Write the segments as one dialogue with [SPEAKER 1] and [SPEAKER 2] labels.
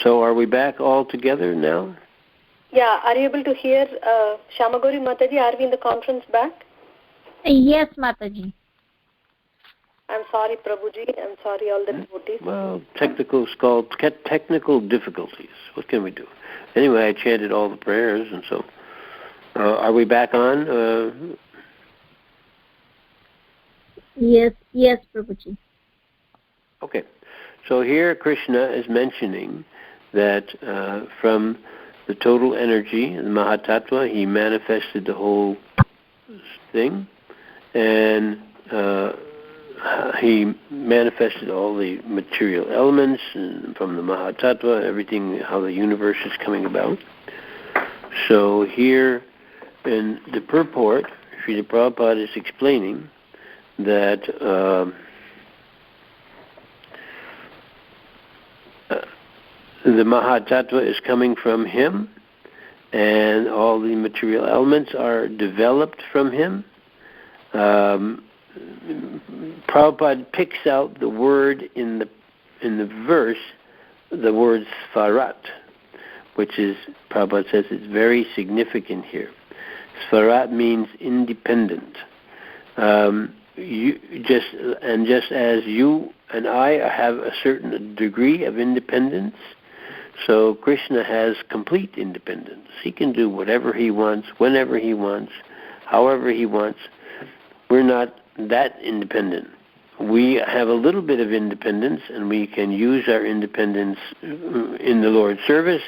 [SPEAKER 1] So are we back all together now?
[SPEAKER 2] Yeah, are you able to hear Shamagori Mataji? Are we in the conference back?
[SPEAKER 3] Yes, Mataji.
[SPEAKER 2] I'm sorry, Prabhuji. I'm sorry, all the devotees.
[SPEAKER 1] Well, technical difficulties. What can we do? Anyway, I chanted all the prayers, and so are we back on?
[SPEAKER 3] Yes, Prabhuji.
[SPEAKER 1] Okay. So here Krishna is mentioning that from the total energy, the Mahatattva, he manifested the whole thing, and he manifested all the material elements from the Mahatattva, everything, how the universe is coming about. So here in the purport, Srila Prabhupada is explaining that the Mahatattva is coming from him, and all the material elements are developed from him. Prabhupada picks out the word in the verse, the word Svarat, which is, Prabhupada says, it's very significant here. Svarat means independent. Just as you and I have a certain degree of independence, so Krishna has complete independence. He can do whatever he wants, whenever he wants, however he wants. We're not that independent. We have a little bit of independence, and we can use our independence in the Lord's service,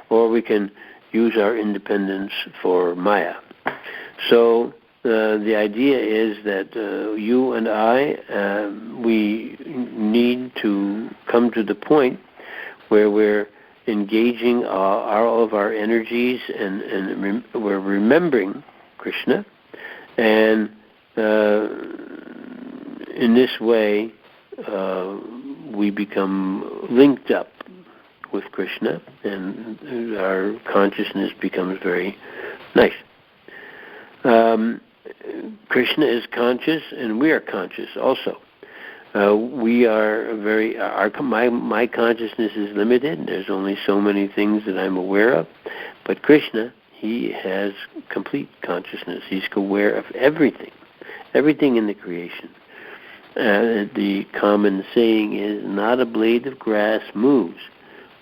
[SPEAKER 1] or we can use our independence for Maya. So the idea is that you and I, we need to come to the point where we're engaging all of our energies, and we're remembering Krishna, and in this way we become linked up with Krishna, and our consciousness becomes very nice. Krishna is conscious, and we are conscious also. We are my consciousness is limited. There's only so many things that I'm aware of. But Krishna, he has complete consciousness. He's aware of everything in the creation. The common saying is, not a blade of grass moves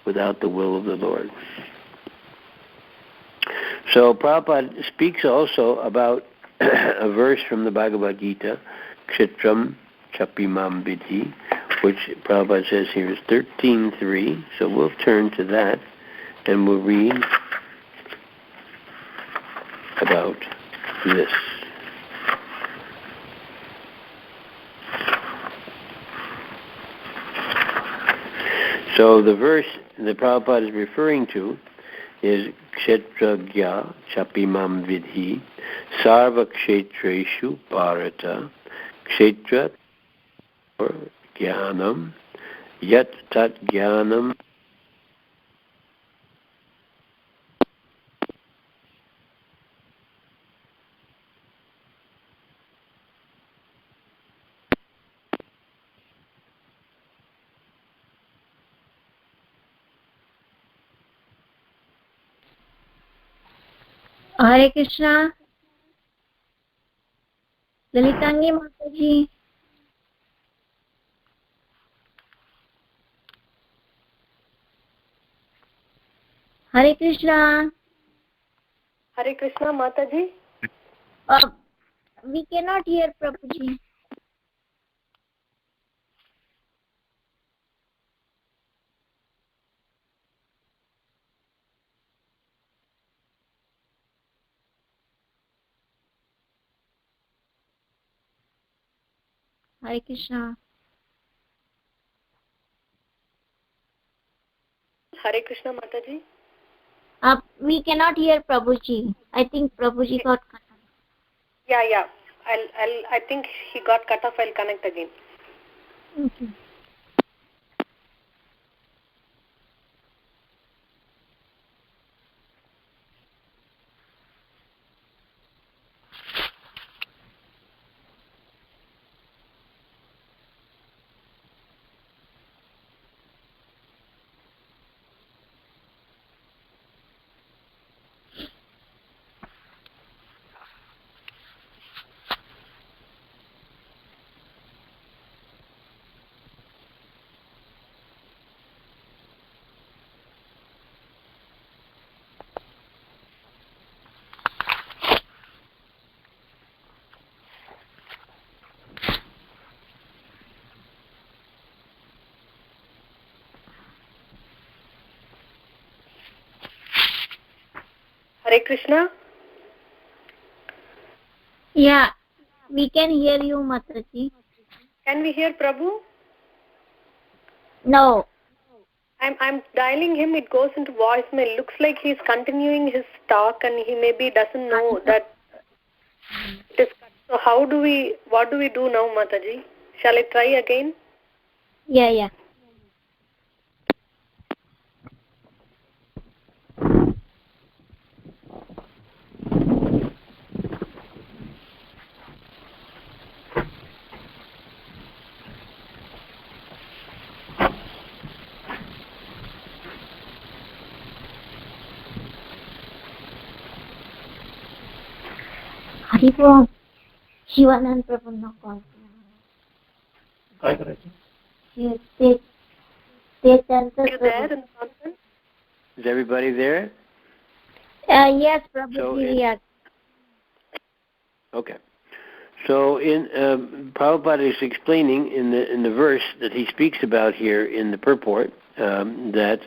[SPEAKER 1] without the will of the Lord. So Prabhupada speaks also about a verse from the Bhagavad Gita, Kshetram Chapimam Vidhi, which Prabhupada says here is 13.3. So we'll turn to that, and we'll read about this. So the verse that Prabhupada is referring to is Kshetragya Chapimam Vidhi Sarva Kshetreshu Bharata Kshetra Jnanam Yat Tat Jnanam
[SPEAKER 3] Hare Krishna. Lalitangi Mataji. Hare Krishna.
[SPEAKER 2] Hare Krishna, Mataji.
[SPEAKER 3] We cannot hear Prabhuji. Hare Krishna.
[SPEAKER 2] Hare Krishna, Mataji.
[SPEAKER 3] We cannot hear Prabhuji. I think Prabhuji got cut off.
[SPEAKER 2] Yeah. I think he got cut off. I'll connect again.
[SPEAKER 3] Okay.
[SPEAKER 2] Hare Krishna.
[SPEAKER 3] Yeah, we can hear you, Mataji.
[SPEAKER 2] Can we hear Prabhu?
[SPEAKER 3] No.
[SPEAKER 2] I'm dialing him. It goes into voicemail. Looks like he's continuing his talk, and he maybe doesn't know that it is cut. So what do we do now, Mataji? Shall I try again?
[SPEAKER 3] Yeah. Haribo, Shivanand Prabhu no call. Yes, they tell
[SPEAKER 2] Are you there in the conference?
[SPEAKER 1] Is everybody there?
[SPEAKER 3] Yes, Prabhu,
[SPEAKER 1] So
[SPEAKER 3] yes.
[SPEAKER 1] Okay. So in Prabhupada is explaining in the verse that he speaks about here in the purport that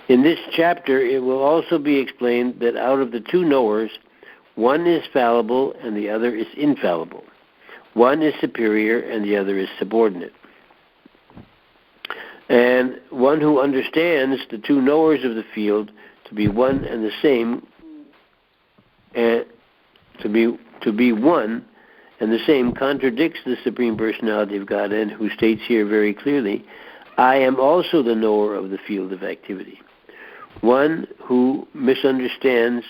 [SPEAKER 1] in this chapter it will also be explained that out of the two knowers, one is fallible and the other is infallible. One is superior and the other is subordinate. And one who understands the two knowers of the field to be one and the same, and to be one and the same, contradicts the Supreme Personality of Godhead, who states here very clearly, I am also the knower of the field of activity. One who misunderstands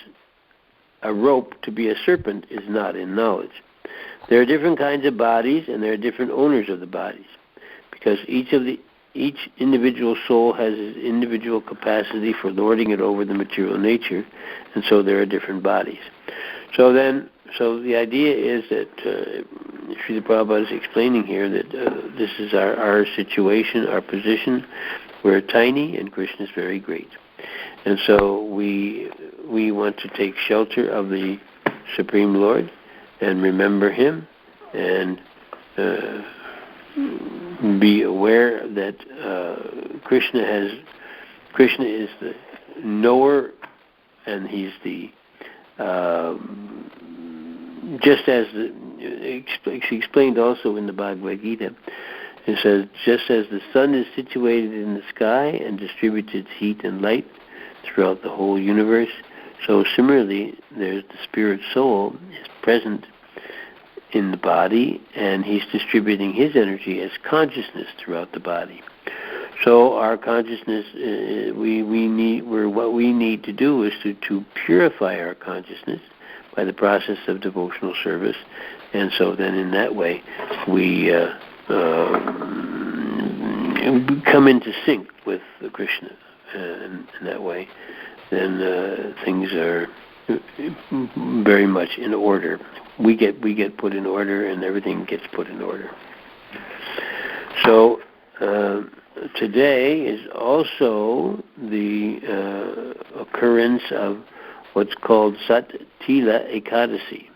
[SPEAKER 1] a rope to be a serpent is not in knowledge. There are different kinds of bodies, and there are different owners of the bodies, because each individual soul has its individual capacity for lording it over the material nature, and so there are different bodies. So the idea is that Srila Prabhupada is explaining here that this is our situation, our position. We're tiny, and Krishna is very great. And so we want to take shelter of the Supreme Lord and remember Him and be aware that Krishna is the knower, and He's the just as it's explained also in the Bhagavad Gita. It says, just as the sun is situated in the sky and distributes its heat and light throughout the whole universe, so similarly, there's the spirit soul is present in the body, and he's distributing his energy as consciousness throughout the body. So our consciousness, what we need to do is to purify our consciousness by the process of devotional service, and so then in that way we come into sync with Krishna, and in that way then things are very much in order. We get put in order, and everything gets put in order. So today is also the occurrence of what's called Sat Tila Ekadasi.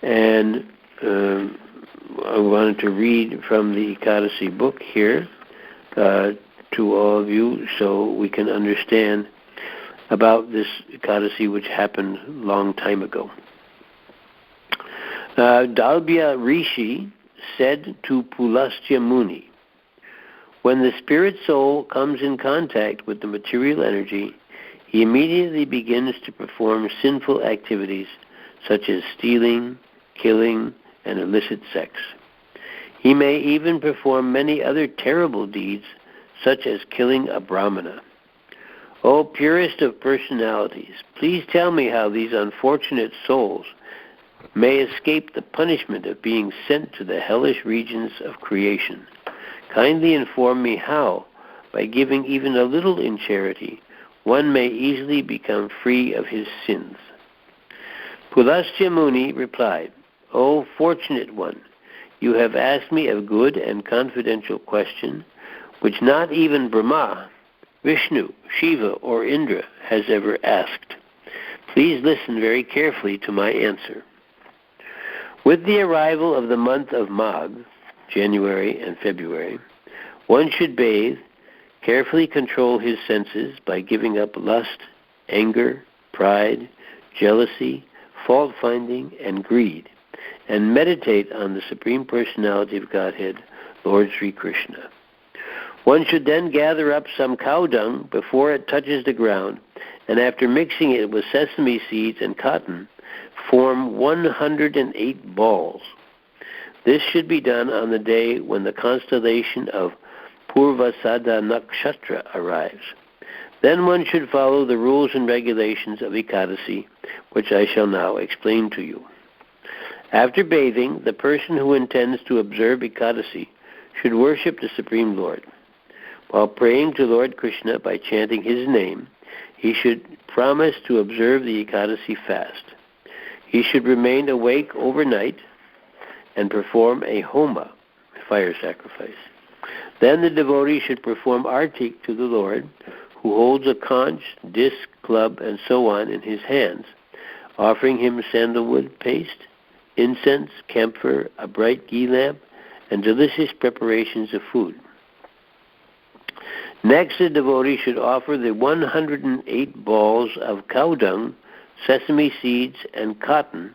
[SPEAKER 1] And I wanted to read from the Ekadasi book here to all of you so we can understand about this Ekadasi which happened a long time ago. Dalbya Rishi said to Pulastya Muni, when the spirit soul comes in contact with the material energy, he immediately begins to perform sinful activities such as stealing, killing, and illicit sex. He may even perform many other terrible deeds such as killing a brahmana. O purest of personalities, please tell me how these unfortunate souls may escape the punishment of being sent to the hellish regions of creation. Kindly inform me how, by giving even a little in charity, one may easily become free of his sins. Pulastya Muni replied, O fortunate one, you have asked me a good and confidential question, which not even Brahma, Vishnu, Shiva, or Indra has ever asked. Please listen very carefully to my answer. With the arrival of the month of Magh, January and February, one should bathe, carefully control his senses by giving up lust, anger, pride, jealousy, fault-finding, and greed, and meditate on the Supreme Personality of Godhead, Lord Sri Krishna. One should then gather up some cow dung before it touches the ground, and after mixing it with sesame seeds and cotton, form 108 balls. This should be done on the day when the constellation of Purvasada Nakshatra arrives. Then one should follow the rules and regulations of Ekadasi, which I shall now explain to you. After bathing, the person who intends to observe Ekadasi should worship the Supreme Lord. While praying to Lord Krishna by chanting his name, he should promise to observe the Ekadasi fast. He should remain awake overnight and perform a homa, fire sacrifice. Then the devotee should perform artik to the Lord, who holds a conch, disc, club, and so on in his hands, offering him sandalwood paste, incense, camphor, a bright ghee lamp, and delicious preparations of food. Next, the devotee should offer the 108 balls of cow dung, sesame seeds, and cotton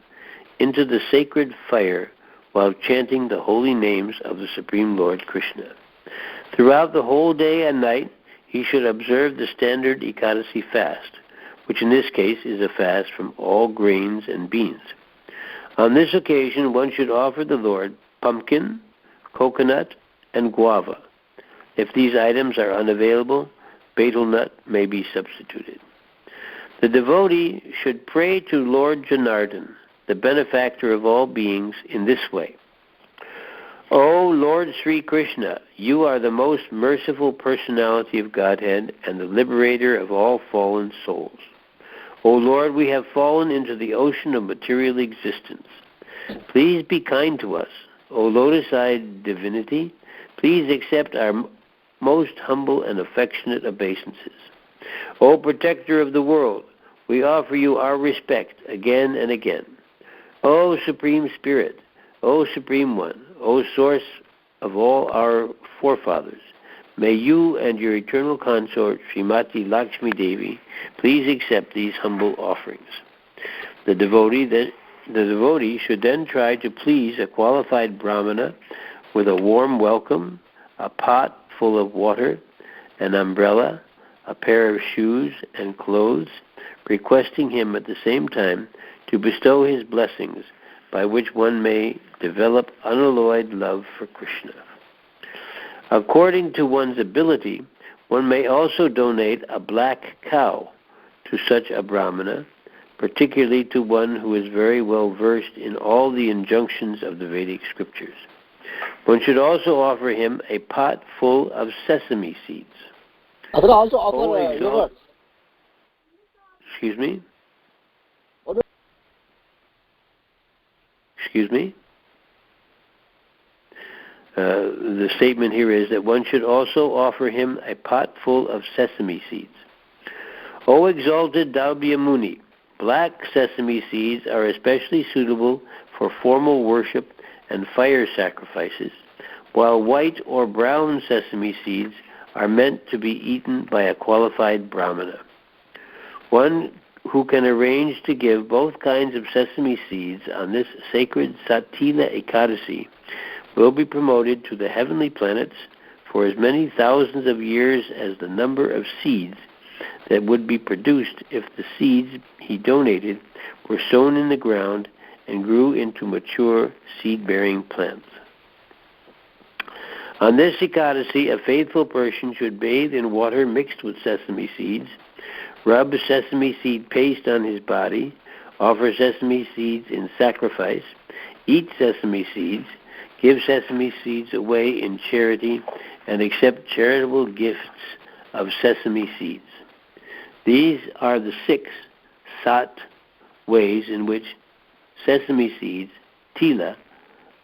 [SPEAKER 1] into the sacred fire while chanting the holy names of the Supreme Lord Krishna. Throughout the whole day and night, he should observe the standard Ekadasi fast, which in this case is a fast from all grains and beans. On this occasion, one should offer the Lord pumpkin, coconut, and guava. If these items are unavailable, betel nut may be substituted. The devotee should pray to Lord Janardhan, the benefactor of all beings, in this way. O Lord Sri Krishna, you are the most merciful personality of Godhead and the liberator of all fallen souls. O Lord, we have fallen into the ocean of material existence. Please be kind to us. O lotus-eyed divinity, please accept our most humble and affectionate obeisances. O protector of the world, we offer you our respect again and again. O Supreme Spirit, O Supreme One, O source of all our forefathers, may you and your eternal consort, Srimati Lakshmi Devi, please accept these humble offerings. The devotee should then try to please a qualified brahmana with a warm welcome, a pot full of water, an umbrella, a pair of shoes and clothes, requesting him at the same time to bestow his blessings, by which one may develop unalloyed love for Krishna. According to one's ability, one may also donate a black cow to such a brahmana, particularly to one who is very well versed in all the injunctions of the Vedic scriptures. One should also offer him a pot full of sesame seeds.
[SPEAKER 4] I could also offer yogurt.
[SPEAKER 1] Excuse me? Excuse me? The statement here is that one should also offer him a pot full of sesame seeds. O exalted Daubhya Muni, black sesame seeds are especially suitable for formal worship and fire sacrifices, while white or brown sesame seeds are meant to be eaten by a qualified brahmana. One who can arrange to give both kinds of sesame seeds on this sacred Satila Ekadasi will be promoted to the heavenly planets for as many thousands of years as the number of seeds that would be produced if the seeds he donated were sown in the ground and grew into mature seed-bearing plants. On this Ekadasi, a faithful person should bathe in water mixed with sesame seeds, rub sesame seed paste on his body, offer sesame seeds in sacrifice, eat sesame seeds, give sesame seeds away in charity, and accept charitable gifts of sesame seeds. These are the 6 sat ways in which sesame seeds, tila,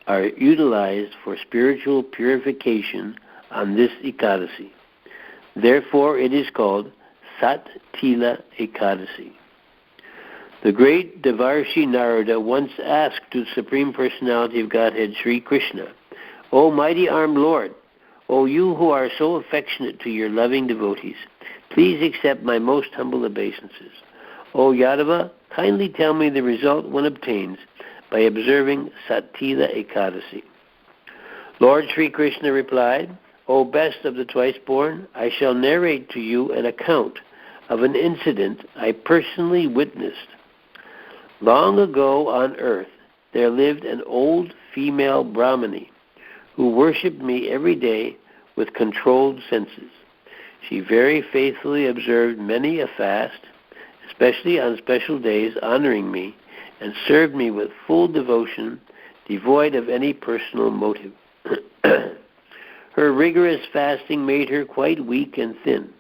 [SPEAKER 1] are utilized for spiritual purification on this Ekadasi. Therefore, it is called Sat Tila Ekadasi. The great Devarshi Narada once asked to the Supreme Personality of Godhead, Sri Krishna, O mighty armed Lord, O you who are so affectionate to your loving devotees, please accept my most humble obeisances. O Yadava, kindly tell me the result one obtains by observing Satila Ekadasi." Lord Sri Krishna replied, "O best of the twice-born, I shall narrate to you an account of an incident I personally witnessed. Long ago on earth, there lived an old female Brahmani who worshipped me every day with controlled senses. She very faithfully observed many a fast, especially on special days, honoring me, and served me with full devotion, devoid of any personal motive. Her rigorous fasting made her quite weak and thin.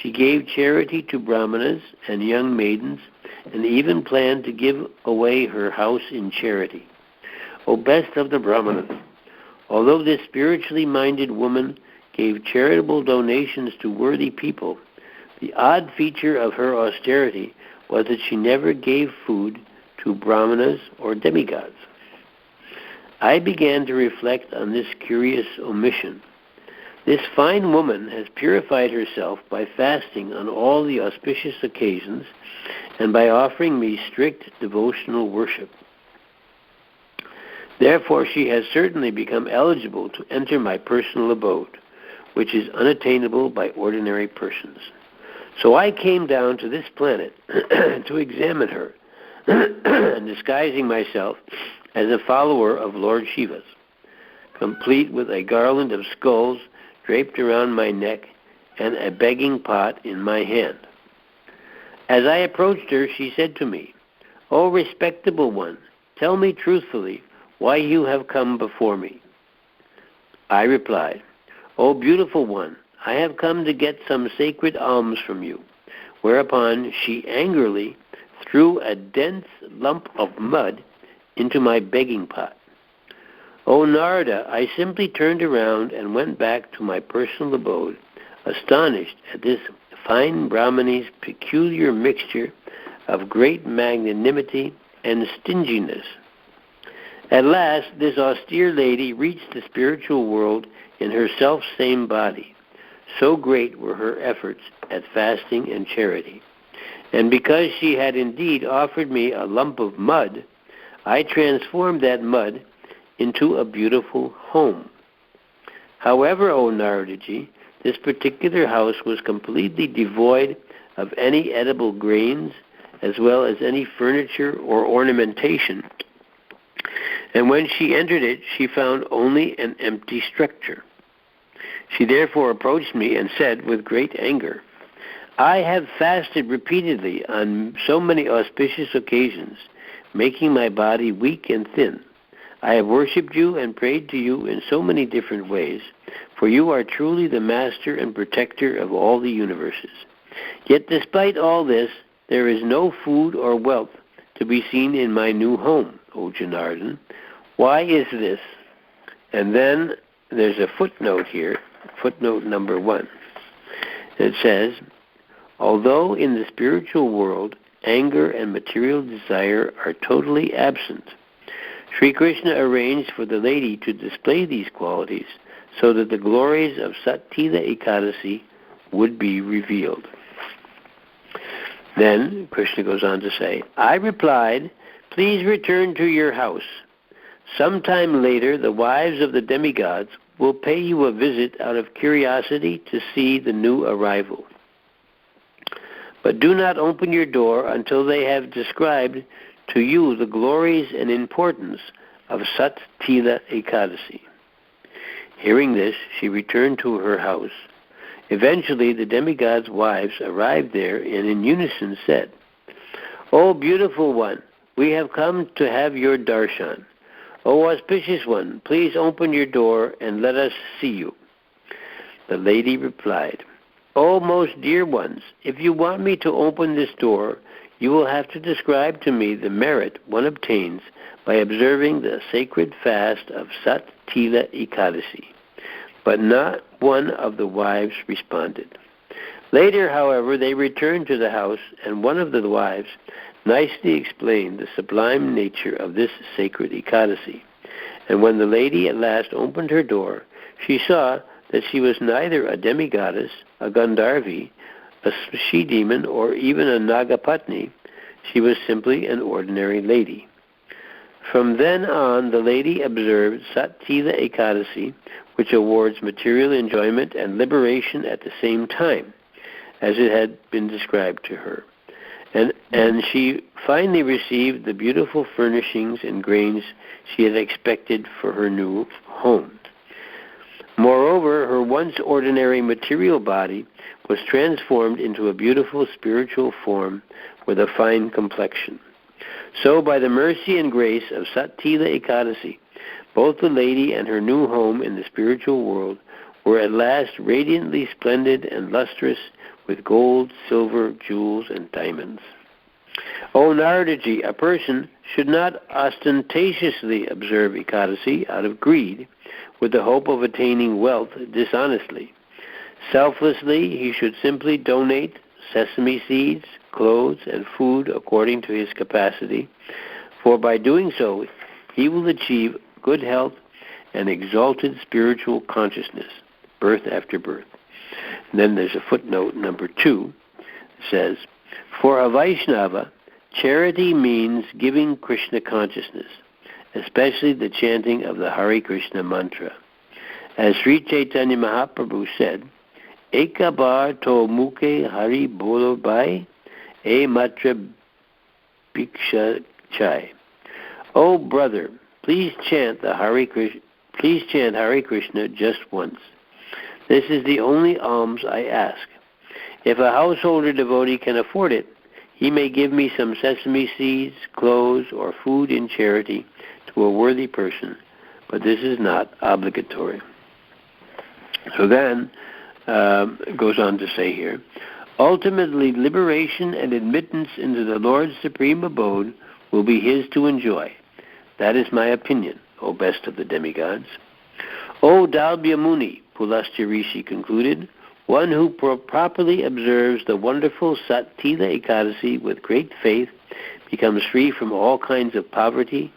[SPEAKER 1] She gave charity to brahmanas and young maidens, and even planned to give away her house in charity. O best of the brahmanas, although this spiritually minded woman gave charitable donations to worthy people, the odd feature of her austerity was that she never gave food to brahmanas or demigods. I began to reflect on this curious omission. This fine woman has purified herself by fasting on all the auspicious occasions and by offering me strict devotional worship. Therefore, she has certainly become eligible to enter my personal abode, which is unattainable by ordinary persons. So I came down to this planet to examine her, disguising myself as a follower of Lord Shiva's, complete with a garland of skulls draped around my neck and a begging pot in my hand. As I approached her, she said to me, "O respectable one, tell me truthfully why you have come before me." I replied, "O beautiful one, I have come to get some sacred alms from you," whereupon she angrily threw a dense lump of mud into my begging pot. O Narada, I simply turned around and went back to my personal abode, astonished at this fine Brahmani's peculiar mixture of great magnanimity and stinginess. At last, this austere lady reached the spiritual world in her self-same body. So great were her efforts at fasting and charity. And because she had indeed offered me a lump of mud, I transformed that mud into a beautiful home. However, O Naradaji, this particular house was completely devoid of any edible grains, as well as any furniture or ornamentation. And when she entered it, she found only an empty structure. She therefore approached me and said with great anger, "I have fasted repeatedly on so many auspicious occasions, making my body weak and thin. I have worshipped you and prayed to you in so many different ways, for you are truly the master and protector of all the universes. Yet despite all this, there is no food or wealth to be seen in my new home, O Janardhan. Why is this?" And then there's a footnote here, footnote number 1. It says, "Although in the spiritual world, anger and material desire are totally absent, Sri Krishna arranged for the lady to display these qualities so that the glories of Satila Ekadasi would be revealed." Then Krishna goes on to say, "I replied, 'Please return to your house. Sometime later, the wives of the demigods will pay you a visit out of curiosity to see the new arrival. But do not open your door until they have described to you the glories and importance of Satila Ekadasi.'" Hearing this, she returned to her house. Eventually, the demigods' wives arrived there and in unison said, "O beautiful one, we have come to have your darshan. O auspicious one, please open your door and let us see you." The lady replied, "O most dear ones, if you want me to open this door, you will have to describe to me the merit one obtains by observing the sacred fast of Satila Ekadasi." But not one of the wives responded. Later, however, they returned to the house, and one of the wives nicely explained the sublime nature of this sacred Ekadasi. And when the lady at last opened her door, she saw that she was neither a demigoddess, a Gandharvi, a she-demon, or even a Nagapatni. she was simply an ordinary lady. From then on, the lady observed Satila Ekadasi, which awards material enjoyment and liberation at the same time, as it had been described to her. And she finally received the beautiful furnishings and grains she had expected for her new home. Moreover, her once ordinary material body was transformed into a beautiful spiritual form with a fine complexion. So, by the mercy and grace of Satila Ekadasi, both the lady and her new home in the spiritual world were at last radiantly splendid and lustrous with gold, silver, jewels, and diamonds. O Naradaji, a person should not ostentatiously observe Ekadasi out of greed, with the hope of attaining wealth dishonestly. Selflessly, he should simply donate sesame seeds, clothes, and food according to his capacity, for by doing so, he will achieve good health and exalted spiritual consciousness, birth after birth. And then there's a footnote, number 2, says, for a Vaishnava, charity means giving Krishna consciousness, especially the chanting of the Hare Krishna mantra. As Sri Chaitanya Mahaprabhu said, Eka bar to mukhe Hari bolo bai, e matra bhiksha chai. Oh brother, please chant Hare Krishna just once. This is the only alms I ask. If a householder devotee can afford it, he may give me some sesame seeds, clothes, or food in charity to a worthy person, but this is not obligatory. So then, it goes on to say here, ultimately liberation and admittance into the Lord's supreme abode will be his to enjoy. That is my opinion, O best of the demigods. O Dalbhya Muni, Pulastya Rishi concluded, one who properly observes the wonderful Satila Ekadasi with great faith becomes free from all kinds of poverty,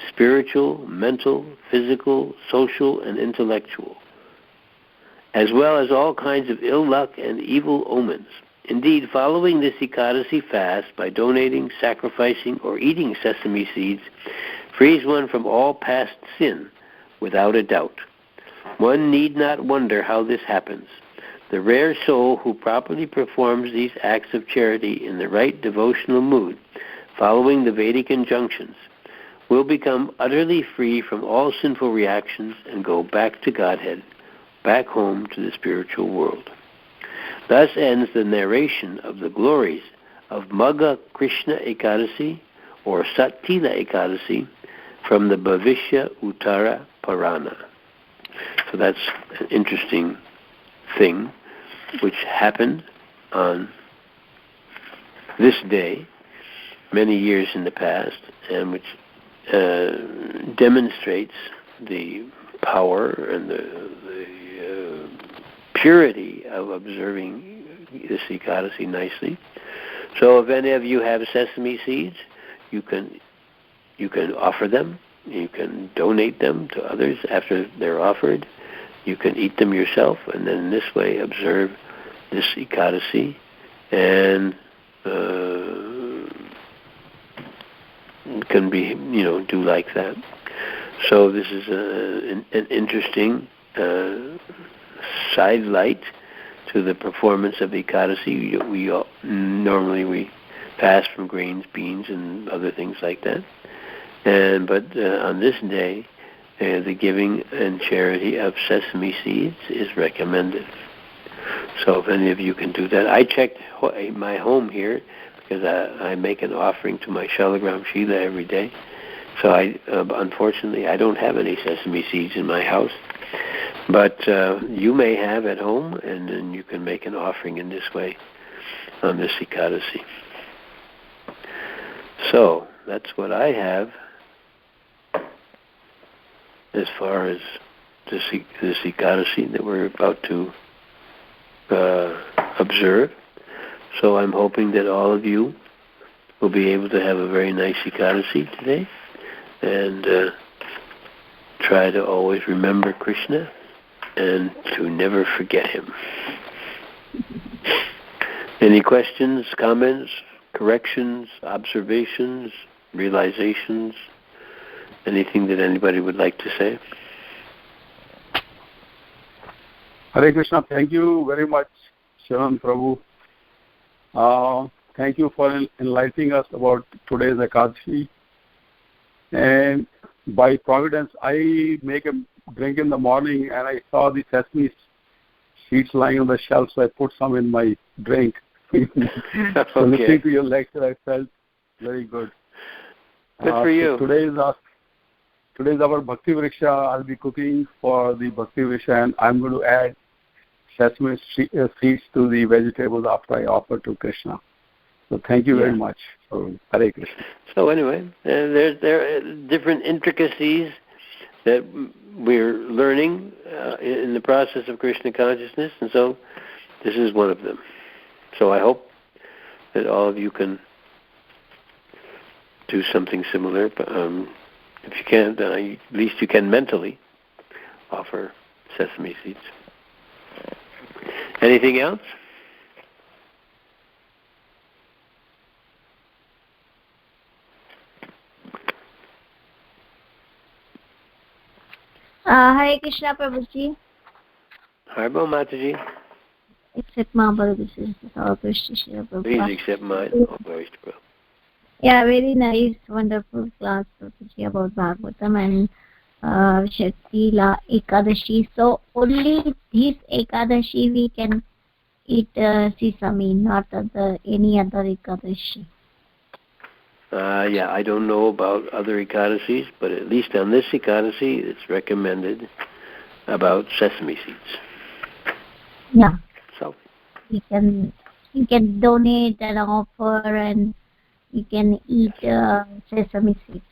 [SPEAKER 1] spiritual, mental, physical, social, and intellectual, as well as all kinds of ill luck and evil omens. Indeed, following this Ekadasi fast by donating, sacrificing, or eating sesame seeds frees one from all past sin without a doubt. One need not wonder how this happens. The rare soul who properly performs these acts of charity in the right devotional mood, following the Vedic injunctions, will become utterly free from all sinful reactions and go back to Godhead, back home to the spiritual world. Thus ends the narration of the glories of Magha Krishna Ekadasi, or Satila Ekadasi, from the Bhavishya Uttara Purana. So that's an interesting thing which happened on this day many years in the past, and which demonstrates the power and the purity of observing this Ekadasi nicely. So if any of you have sesame seeds, you can offer them. You can donate them to others after they're offered. You can eat them yourself, and then in this way observe this Ekadasi, and can be, do like that. So this is an interesting side light to the performance of Ekadasi. We fast from grains, beans, and other things like that. But on this day, the giving and charity of sesame seeds is recommended. So if any of you can do that. I checked my home here because I make an offering to my Shalagram Shila every day. So unfortunately, I don't have any sesame seeds in my house. But you may have at home, and then you can make an offering in this way on this Ekadasi. So that's what I have as far as this Ekadasi that we're about to observe. So I'm hoping that all of you will be able to have a very nice Ekadasi today, and try to always remember Krishna and to never forget him. Any questions, comments, corrections, observations, realizations, anything that anybody would like to say?
[SPEAKER 5] Hare Krishna, thank you very much, Sharan Prabhu. Thank you for enlightening us about today's Ekadashi. And by providence, I make a drink in the morning, and I saw the sesame seeds lying on the shelf, so I put some in my drink. So listening to your lecture, I felt very good.
[SPEAKER 1] Good for you.
[SPEAKER 5] So today's our Bhakti Vriksha. I'll be cooking for the Bhakti Vriksha, and I'm going to add sesame seeds to the vegetables after I offer to Krishna. So thank you very much. So, Hare Krishna.
[SPEAKER 1] So anyway, there are different intricacies that we're learning in the process of Krishna consciousness, and so this is one of them. So I hope that all of you can do something similar. But if you can't, then at least you can mentally offer sesame seeds. Anything else?
[SPEAKER 3] Hare Krishna, Prabhuji.
[SPEAKER 1] Harbo Mataji.
[SPEAKER 3] Accept my apologies. All Krishna Shri Prabhupada.
[SPEAKER 1] Please accept mine. All glories to Prabhu.
[SPEAKER 3] Yeah, very nice, wonderful class, Prabhuji, about Bhagavatam and Shakti La Ekadashi. So only this Ekadashi we can eat sesame, not any other Ekadashi.
[SPEAKER 1] I don't know about other Ekadasis, but at least on this Ekadasi, it's recommended about sesame seeds.
[SPEAKER 3] Yeah.
[SPEAKER 1] So
[SPEAKER 3] You can donate and offer, and you can eat sesame seeds.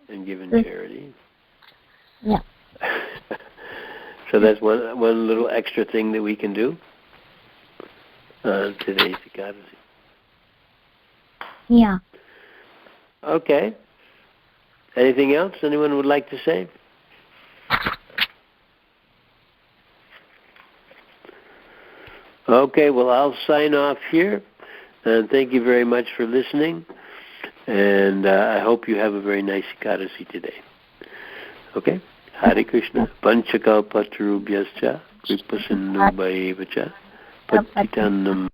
[SPEAKER 1] And give in charity.
[SPEAKER 3] Yeah.
[SPEAKER 1] So that's one little extra thing that we can do on today's Ekadasi.
[SPEAKER 3] Yeah.
[SPEAKER 1] Okay. Anything else anyone would like to say? Okay, well, I'll sign off here. And thank you very much for listening. And I hope you have a very nice Ekadasi today. Okay? Hare Krishna. Panchakalpatarubhyascha, Kripasindhu Bhaevacha, Patitanam